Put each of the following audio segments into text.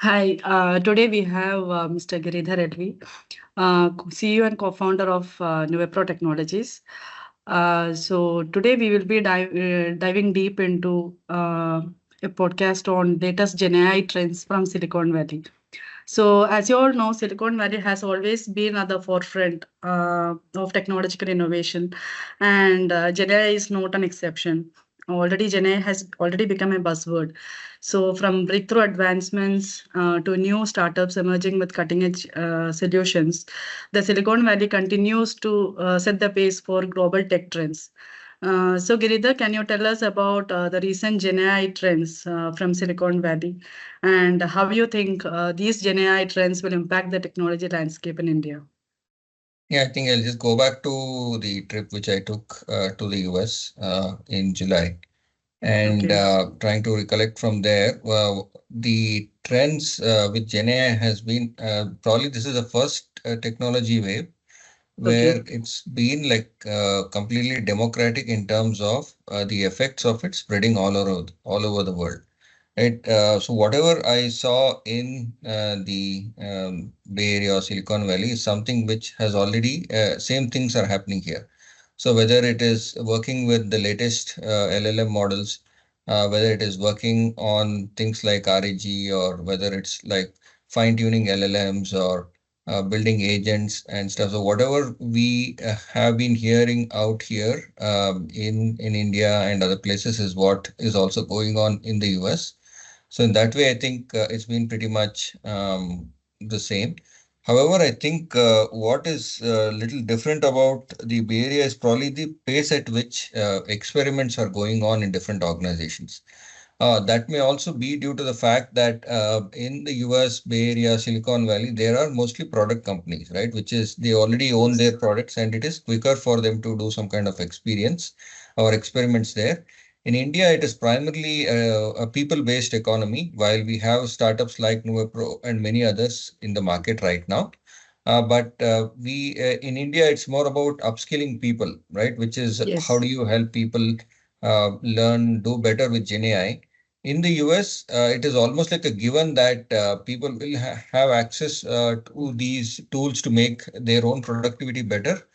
Hi, today we have Mr. Giridhar LV, CEO and co-founder of Nuvepro Technologies. So today we will be diving deep into a podcast on latest Gen AI trends from Silicon Valley. So as you all know, Silicon Valley has always been at the forefront of technological innovation, and Gen AI is not an exception. Already, Gen AI has already become a buzzword. So, from breakthrough advancements to new startups emerging with cutting edge solutions, the Silicon Valley continues to set the pace for global tech trends. So, Giridhar, can you tell us about the recent Gen AI trends from Silicon Valley and how you think these Gen AI trends will impact the technology landscape in India? Yeah, I think I'll just go back to the trip which I took to the US in July and Okay. trying to recollect from there. The trends with Gen AI has been probably this is the first technology wave Okay. where it's been like completely democratic in terms of the effects of it spreading all over the world. So whatever I saw in the Bay Area or Silicon Valley is something which has already same things are happening here. So whether it is working with the latest LLM models, whether it is working on things like RAG, or whether it's like fine-tuning LLMs or building agents and stuff. So whatever we have been hearing out here in India and other places is what is also going on in the US. So in that way, I think it's been pretty much the same. However, I think what is a little different about the Bay Area is probably the pace at which experiments are going on in different organizations. That may also be due to the fact that in the US, Bay Area, Silicon Valley, there are mostly product companies, right? Which is they already own Yes. their products and it is quicker for them to do some kind of experience or experiments there. In India, it is primarily a people-based economy, while we have startups like Nuvepro and many others in the market right now. But we in India, it's more about upskilling people, right? Which is how Yes. do you help people learn, do better with Gen AI. In the US, it is almost like a given that people will have access to these tools to make their own productivity better.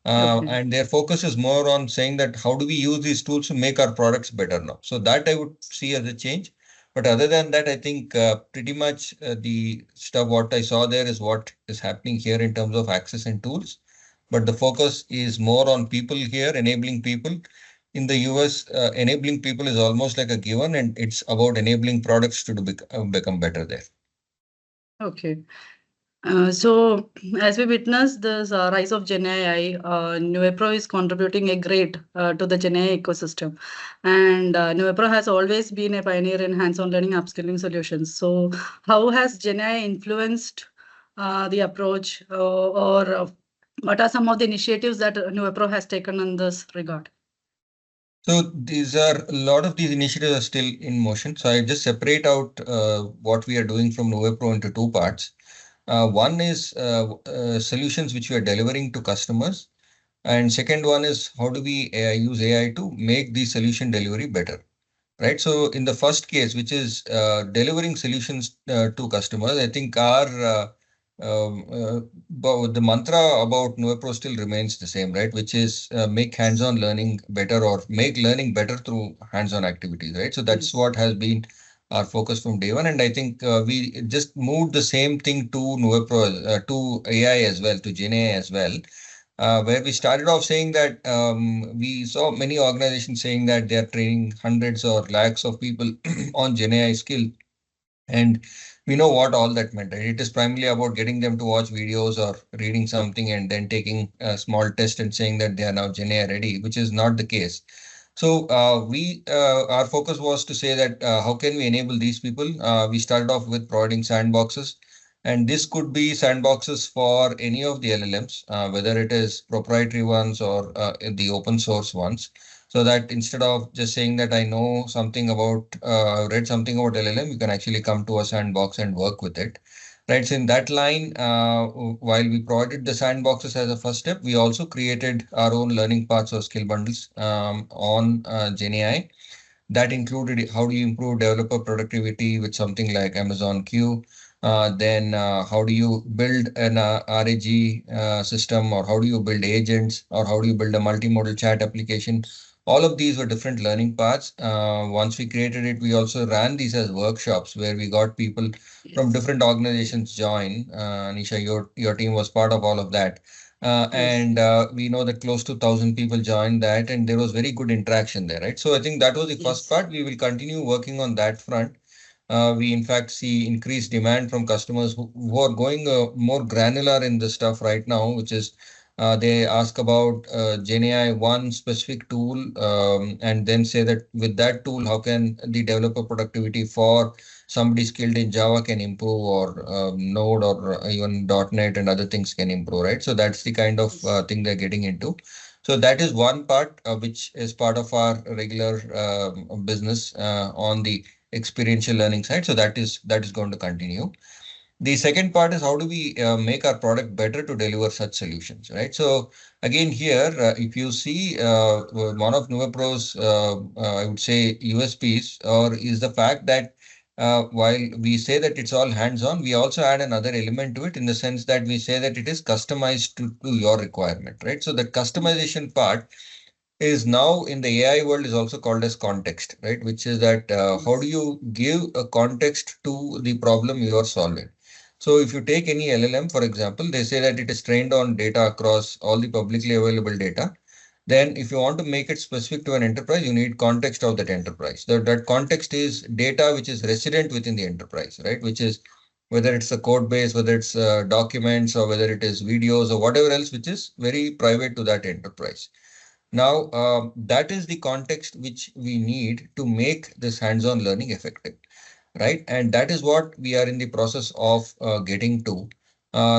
Okay. And their focus is more on saying that how do we use these tools to make our products better now. So that I would see as a change. But other than that, I think pretty much the stuff what I saw there is what is happening here in terms of access and tools. But the focus is more on people here, enabling people. In the US, enabling people is almost like a given, and it's about enabling products to become better there. Okay. So, as we witness this rise of Gen AI, Nuvepro is contributing a great to the Gen AI ecosystem, and Nuvepro has always been a pioneer in hands-on learning upskilling solutions. So, how has Gen AI influenced the approach, or what are some of the initiatives that Nuvepro has taken in this regard? So these are a lot of these initiatives are still in motion. So I just separate out what we are doing from Nuvepro into two parts. One is solutions which we are delivering to customers, and second one is how do we use AI to make the solution delivery better, right? So in the first case, which is delivering solutions to customers, I think our the mantra about Nuvepro still remains the same, right? Which is make hands-on learning better or make learning better through hands-on activities, right? So that's Yes. what has been our focus from day one, and I think we just moved the same thing to Nuvepro, to AI as well, to Gen AI as well, where we started off saying that we saw many organizations saying that they are training hundreds or lakhs of people on Gen AI skill. And we know what all that meant. Right? It is primarily about getting them to watch videos or reading something and then taking a small test and saying that they are now Gen AI ready, which is not the case. So we our focus was to say that how can we enable these people? We started off with providing sandboxes, and this could be sandboxes for any of the LLMs, whether it is proprietary ones or the open source ones. So that instead of just saying that I know something about, read something about LLM, you can actually come to a sandbox and work with it. Right. So in that line, while we provided the sandboxes as a first step, we also created our own learning paths or skill bundles on GenAI. That included how do you improve developer productivity with something like Amazon Q. Then how do you build an RAG system, or how do you build agents, or how do you build a multimodal chat application? All of these were different learning paths. Once we created it, we also ran these as workshops where we got people from Yes. different organizations join. Anisha, your team was part of all of that. Yes. And we know that close to 1,000 people joined that, and there was very good interaction there, right? So I think that was the first Yes. part. We will continue working on that front. We in fact see increased demand from customers who are going more granular in this stuff right now, which is they ask about GenAI one specific tool, and then say that with that tool, how can the developer productivity for somebody skilled in Java can improve, or Node, or even .NET and other things can improve, right? So that's the kind of Yes. thing they're getting into. So that is one part which is part of our regular business on the experiential learning side. So that is going to continue. The second part is how do we make our product better to deliver such solutions, right? So again, here, if you see one of Nuvepro's, I would say USPs, or is the fact that while we say that it's all hands-on, we also add another element to it in the sense that we say that it is customized to your requirement, right? So the customization part is now in the AI world is also called as context, right? Which is that how do Yes. you give a context to the problem you are solving? So if you take any LLM, for example, they say that it is trained on data across all the publicly available data. Then if you want to make it specific to an enterprise, you need context of that enterprise. That context is data which is resident within the enterprise, right? Which is whether it's a code base, whether it's documents, or whether it is videos or whatever else, which is very private to that enterprise. Now, that is the context which we need to make this hands-on learning effective, right? And that is what we are in the process of getting to.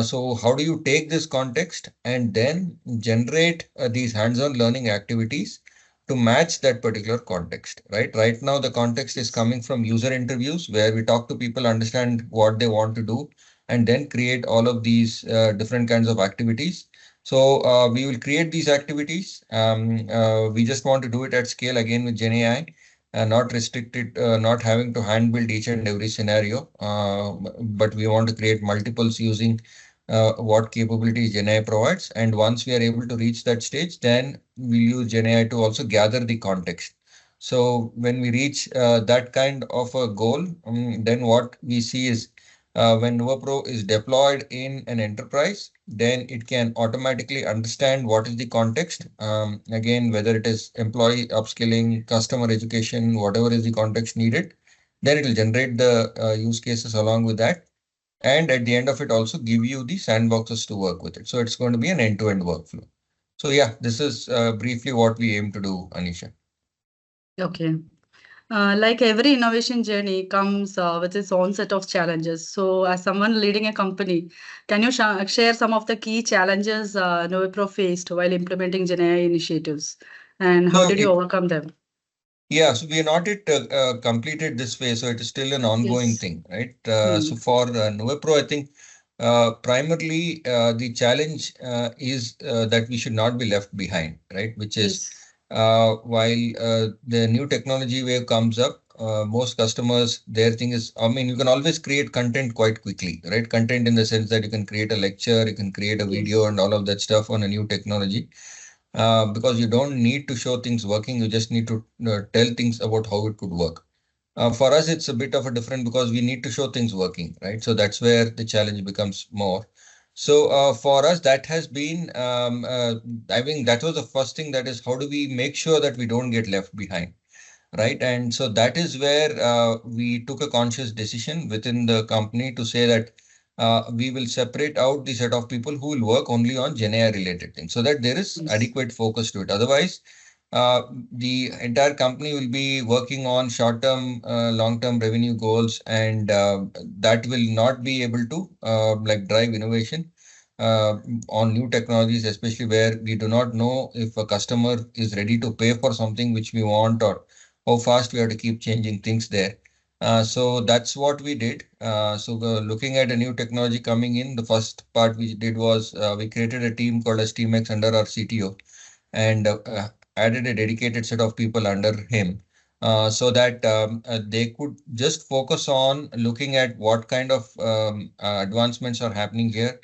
So how do you take this context and then generate these hands-on learning activities to match that particular context, right? Right now, the context is Yes. coming from user interviews where we talk to people, understand what they want to do, and then create all of these different kinds of activities. So we will create these activities. We just want to do it at scale again with GenAI, not restricted, not having to hand build each and every scenario, but we want to create multiples using what capabilities GenAI provides. And once we are able to reach that stage, then we use GenAI to also gather the context. So when we reach that kind of a goal, then what we see is when Nuvepro is deployed in an enterprise, then it can automatically understand what is the context. Again, whether it is employee upskilling, customer education, whatever is the context needed, then it will generate the use cases along with that. And at the end of it, also give you the sandboxes to work with it. So it's going to be an end-to-end workflow. So yeah, this is briefly what we aim to do, Anisha. Okay. Like every innovation journey comes with its own set of challenges. So, as someone leading a company, can you share some of the key challenges Novipro faced while implementing GenAI initiatives, and how So did you overcome them? yeah, so we are not yet completed this phase, so it is still an ongoing Yes. thing, right? So Hmm. for Nuvepro, I think primarily the challenge is that we should not be left behind, right? Which is Yes. while the new technology wave comes up, most customers, their thing is, I mean, you can always create content quite quickly, right? Content in the sense that you can create a lecture, you can create a video Yes. and all of that stuff on a new technology, because you don't need to show things working, you just need to tell things about how it could work. For us, it's a bit of a different because we need to show things working, right? So that's where the challenge becomes more. So for us, that has been, I think that was the first thing, that is how do we make sure that we don't get left behind, right? And so that is where we took a conscious decision within the company to say that we will separate out the set of people who will work only on GenAI related things so that there is Yes. adequate focus to it. Otherwise, the entire company will be working on short-term, long-term revenue goals, and that will not be able to like drive innovation on new technologies, especially where we do not know if a customer is ready to pay for something which we want, or how fast we have to keep changing things there. So that's what we did. So looking at a new technology coming in, the first part we did was we created a team called as Team X under our CTO, and added a dedicated set of people under him. so that they could just focus on looking at what kind of advancements are happening here,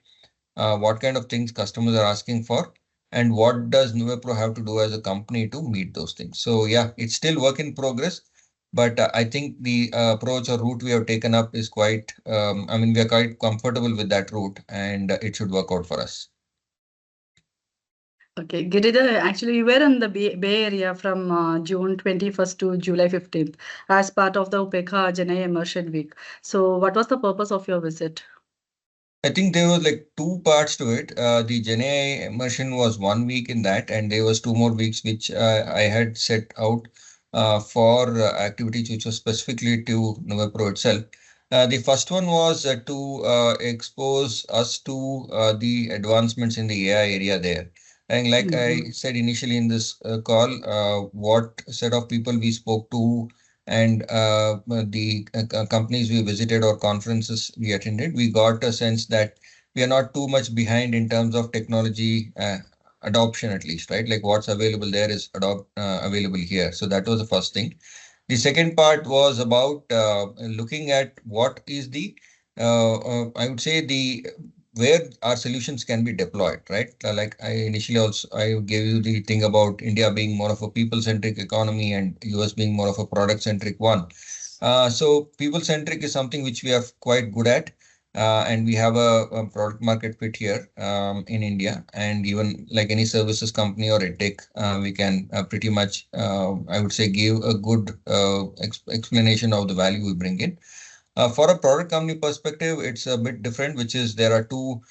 what kind of things customers are asking for, and what does Nuvepro have to do as a company to meet those things. So yeah, it's still work in progress, but I think the approach or route we have taken up is quite, I mean, we are quite comfortable with that route, and it should work out for us. Okay, Giridhar, actually, you were in the Bay Area from June 21st to July 15th as part of the UPEKA Chennai Immersion Week. So, what was the purpose of your visit? I think there was like two parts to it. The GenAI immersion was 1 week in that, and there was 2 more weeks which I had set out for activities which was specifically to Nuvepro itself. The first one was to expose us to the advancements in the AI area there. And like I Mhm. said initially in this call, what set of people we spoke to and the companies we visited or conferences we attended, we got a sense that we are not too much behind in terms of technology adoption, at least, right? Like what's available there is available here. So that was the first thing. The second part was about looking at what is the, I would say the where our solutions can be deployed, right? Like I initially also I gave you the thing about India being more of a people-centric economy and US being more of a product-centric one. So people-centric is something which we are quite good at. And we have a product market fit here in India, and even like any services company or a tech, we can pretty much, I would say, give a good explanation of the value we bring in. For a product company perspective, it's a bit different, which is there are two.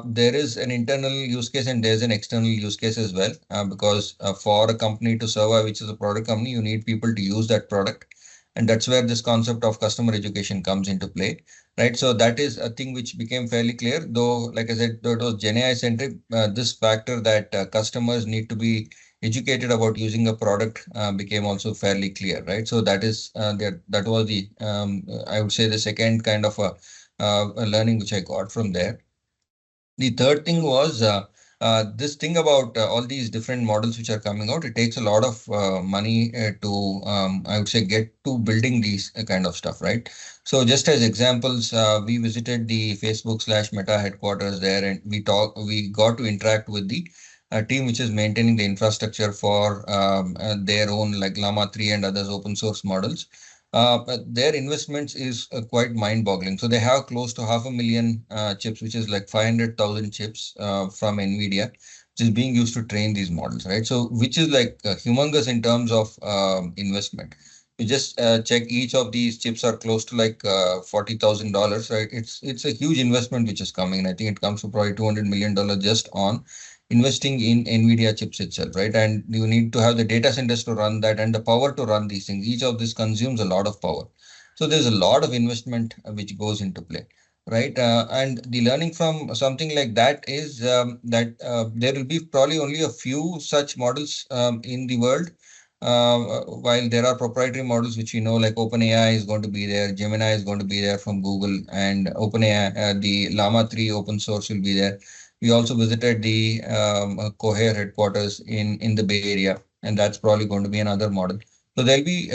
There is an internal use case and there's an external use case as well. Because for a company to survive, which is a product company, you need people to use that product, and that's where this concept of customer education comes into play, right? So that is a thing which became fairly clear, though, like I said, though it was GenAI centric. This factor that customers need to be educated about using a product became also fairly clear, right? So that is that was the I would say the second kind of a learning which I got from there. The third thing was this thing about all these different models which are coming out. It takes a lot of money to, I would say, get to building these kind of stuff, right? So just as examples, we visited the Facebook slash Meta headquarters there, and we got to interact with the team which is maintaining the infrastructure for their own like Llama 3 and others open source models. But their investments is quite mind-boggling. So they have close to 500,000 chips, which is like 500,000 chips from NVIDIA, which is being used to train these models, right? So which is like humongous in terms of investment. You just check each of these chips are close to like $40,000, right? It's a huge investment which is coming. And I think it comes to probably $200 million just on investing in NVIDIA chips itself, right? And you need to have the data centers to run that and the power to run these things. Each of this consumes a lot of power. So there's a lot of investment which goes into play, right? And the learning from something like that is that there will be probably only a few such models in the world. While there are proprietary models which we know, like OpenAI is going to be there, Gemini is going to be there from Google, and OpenAI, the Llama 3 open source will be there. We also visited the Cohere headquarters in the Bay Area, and that's probably going to be another model. So there'll be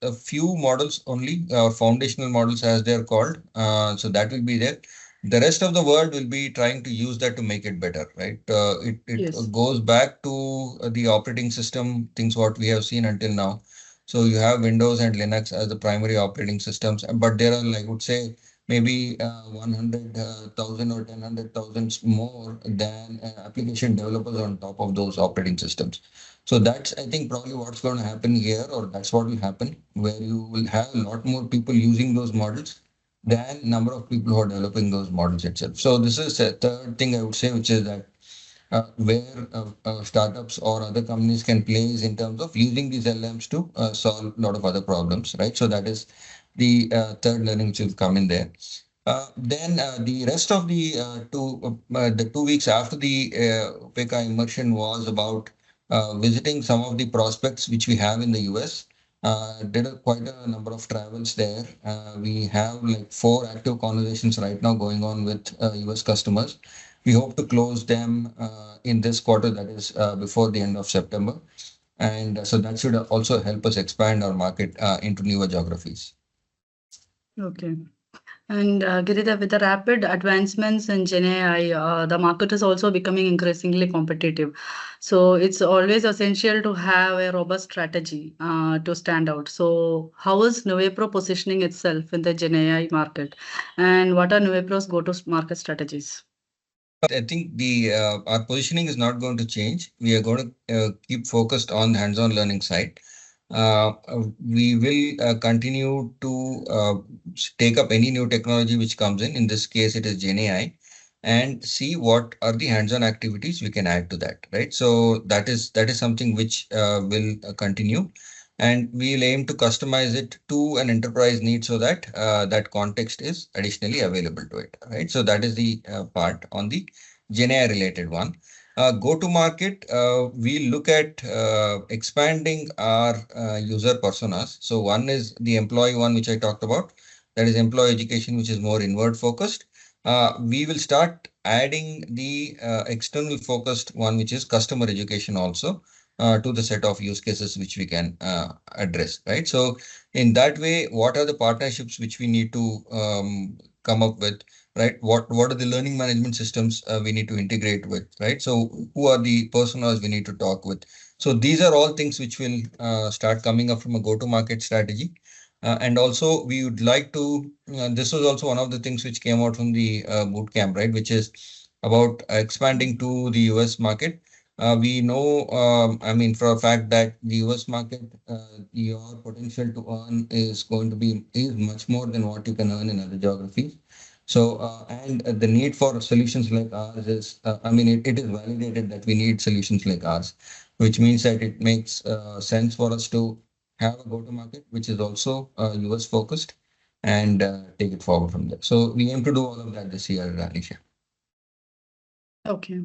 a few models only, foundational models as they're called. So that will be there. The rest of the world will be trying to use that to make it better, right? It Yes. goes back to the operating system, things what we have seen until now. So you have Windows and Linux as the primary operating systems, but there are, like, I would say, maybe 100,000 or 10,000 more than application developers on top of those operating systems. So that's, I think, probably what's going to happen here, or that's what will happen, where you will have a lot more people using those models than number of people who are developing those models itself. So this is a third thing I would say, which is that where startups or other companies can play is in terms of using these LMs to solve a lot of other problems, right? So that is the third learning which will come in there. Then the rest of the 2 weeks after the PECA immersion was about visiting some of the prospects which we have in the US. Did quite a number of travels there. We have like 4 active conversations right now going on with US customers. We hope to close them in this quarter, that is before the end of September. And so that should also help us expand our market into newer geographies. Okay. And Giridhar, with the rapid advancements in Gen AI, the market is also becoming increasingly competitive. So it's always essential to have a robust strategy to stand out. So how is Nuvepro positioning itself in the Gen AI market, and what are Nuvepro's go-to-market strategies? I think the our positioning is not going to change. We are going to keep focused on the hands-on learning side. We will continue to take up any new technology which comes in. In this case, it is Gen AI, and see what are the hands-on activities we can add to that. Right. So that is something which will continue, and we'll aim to customize it to an enterprise need so that that context is additionally available to it. Right. So that is the part on the Gen AI related one. Go to market, we look at expanding our user personas. So one is the employee one, which I talked about. That is employee education, which is more inward focused. We will start adding the external focused one, which is customer education also to the set of use cases which we can address, right? So in that way, what are the partnerships which we need to come up with? Right? What are the learning management systems we need to integrate with, right? So who are the personas we need to talk with? So these are all things which will start coming up from a go-to-market strategy. And also we would like to, this was also one of the things which came out from the boot camp, right? Which is about expanding to the US market. We know, I mean, for a fact that the US market, your potential to earn is going to be is much more than what you can earn in other geographies. So, and the need for solutions like ours is, I mean, it is validated that we need solutions like ours, which means that it makes sense for us to have a go-to-market, which is also US focused, and take it forward from there. So we aim to do all of that this year, Anisha. Okay.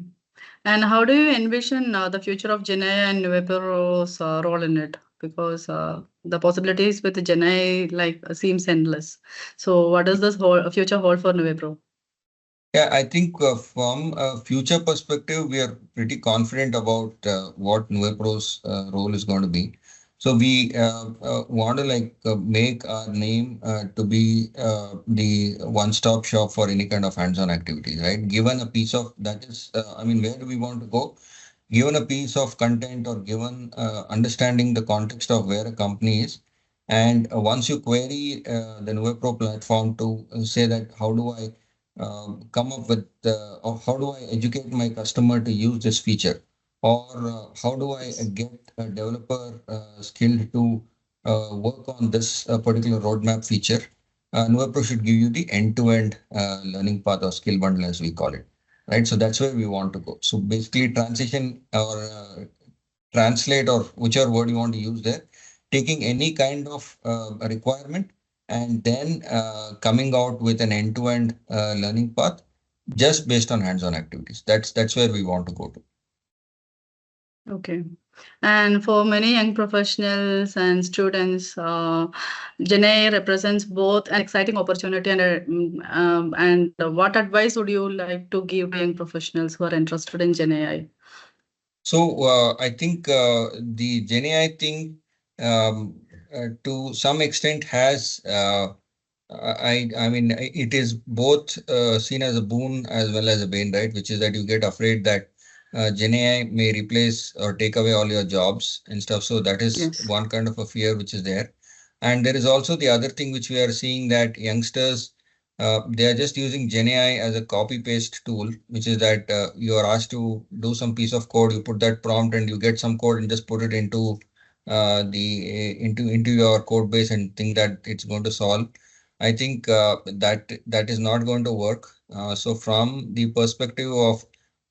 And how do you envision the future of Gen AI and Nuvepro's role in it? Because the possibilities with Gen AI seems endless. So what does this whole future hold for Nuvepro? Yeah, I think from a future perspective, we are pretty confident about what Nuvepro's role is going to be. So we want to make our name to be the one-stop shop for any kind of hands-on activities, right? Given a piece of that is, I mean, where do we want to go? Given a piece of content or given understanding the context of where a company is, and once you query the Nuvepro platform to say that how do I come up with or how do I educate my customer to use this feature, or how do I get a developer skilled to work on this particular roadmap feature. Nuvepro should give you the end-to-end learning path or skill bundle as we call it, right? So that's where we want to go. So basically transition or translate or whichever word you want to use there, taking any kind of requirement and then coming out with an end-to-end learning path just based on hands-on activities. That's where we want to go to. Okay. And for many young professionals and students, Gen AI represents both an exciting opportunity and what advice would you like to give to young professionals who are interested in Gen AI? So I think the Gen AI thing to some extent has I mean it is both seen as a boon as well as a bane, right? Which is that you get afraid that Gen AI may replace or take away all your jobs and stuff. So that is Yes. one kind of a fear which is there. And there is also the other thing which we are seeing that youngsters they are just using Gen AI as a copy paste tool, which is that you are asked to do some piece of code, you put that prompt and you get some code and just put it into into your code base and think that it's going to solve. I think that is not going to work. So from the perspective of,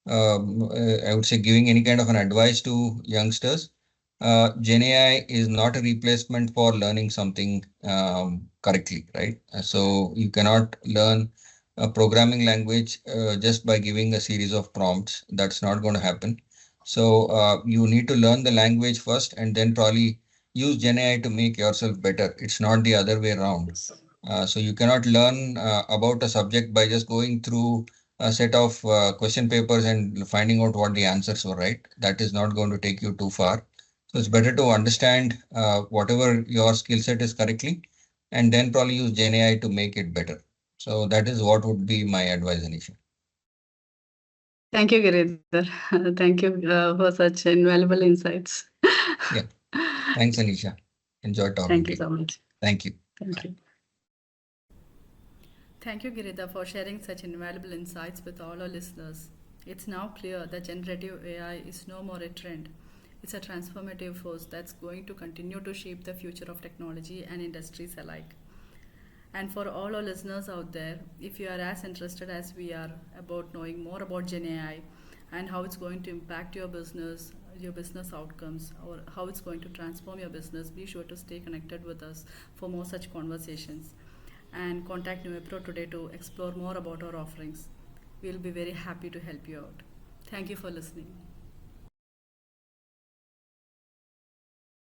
I would say giving any kind of an advice to youngsters, Gen AI is not a replacement for learning something correctly, right? So you cannot learn a programming language just by giving a series of prompts. That's not going to happen. So you need to learn the language first and then probably use Gen AI to make yourself better. It's not the other way around. So you cannot learn about a subject by just going through a set of question papers and finding out what the answers were, right? That is not going to take you too far. So it's better to understand whatever your skill set is correctly, and then probably use Gen AI to make it better. So that is what would be my advice, Anisha. Thank you, Giridhar. Thank you for such invaluable insights. Yeah. Thanks, Anisha. Enjoy Thank talking you to you. so much. Thank you. Thank Bye. you. Thank you, Girida, for sharing such invaluable insights with all our listeners. It's now clear that generative AI is no more a trend. It's a transformative force that's going to continue to shape the future of technology and industries alike. And for all our listeners out there, if you are as interested as we are about knowing more about Gen AI and how it's going to impact your business outcomes, or how it's going to transform your business, be sure to stay connected with us for more such conversations. And contact Nuvepro today to explore more about our offerings. We'll be very happy to help you out. Thank you for listening.